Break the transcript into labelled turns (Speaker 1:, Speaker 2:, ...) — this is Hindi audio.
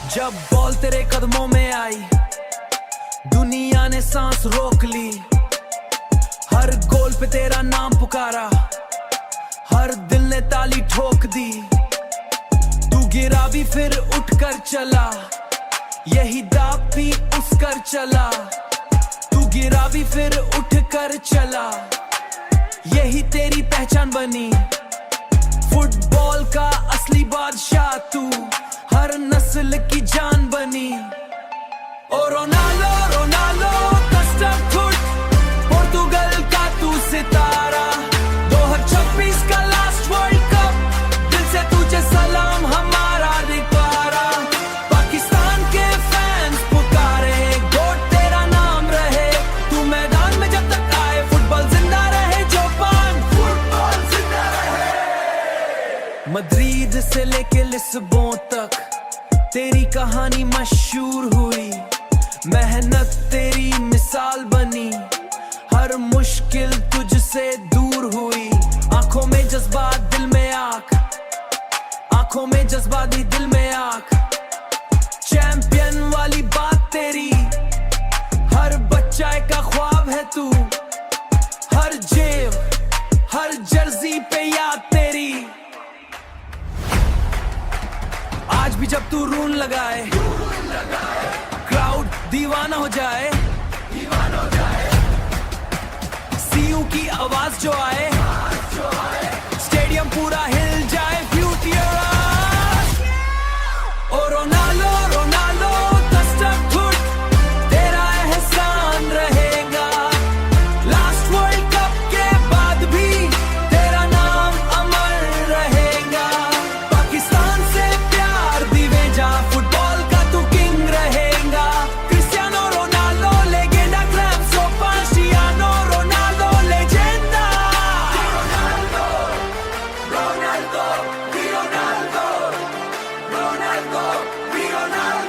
Speaker 1: जब बॉल तेरे कदमों में आई, दुनिया ने सांस रोक ली। हर गोल पे तेरा नाम पुकारा, हर दिल ने ताली ठोक दी। तू गिरा भी फिर उठकर चला, यही दाग भी उसकर चला। तू गिरा भी फिर उठकर चला, यही तेरी पहचान बनी। फुटबॉल का असली बादशाह तू, हर नस्ल की जान बनी। ओ रोनाल्डो रोनाल्डो कस्टम फुट, पोर्तुगल का तू सितारा। 2026 का लास्ट वर्ल्ड कप, दिल से तुझे सलाम हमारा रिक्वारा। पाकिस्तान के फैंस पुकारे, गोट तेरा नाम रहे। तू मैदान में जब तक आए, फुटबॉल जिंदा रहे। जापान फुटबॉल जिंदा रहे। मद्रिद से लेके लिस्बोन तक तेरी कहानी मशहूर हुई। मेहनत तेरी मिसाल बनी, हर मुश्किल तुझसे दूर हुई। आंखों में जज्बात दिल में आंख, आंखों में जज्बात ही दिल में आंख। चैंपियन वाली बात तेरी, हर बच्चा का ख्वाब है तू। हर जेब हर जर्सी पे याद तेरी। आज भी जब तू रून लगाए, क्राउड दीवाना हो जाए। सीयू की आवाज जो आए, स्टेडियम पूरा हिल जाए। फ्यूटियर्स ओ रोनाल्डो रोनाल्डो कस्टम फुट, तेरा एहसान रहेगा। लास्ट वर्ल्ड कप के बाद भी तेरा नाम अमर रहेगा। पाकिस्तान से प्यार दिवे जा, फुटबॉल का तू किंग रहेगा। क्रिस्टियानो रोनाल्डो लेजेंडा, क्लैम्सो पाशियानो रोनाल्डो लेजेंडा। Ronaldo Ronaldo Ronaldo Ronaldo Ronaldo.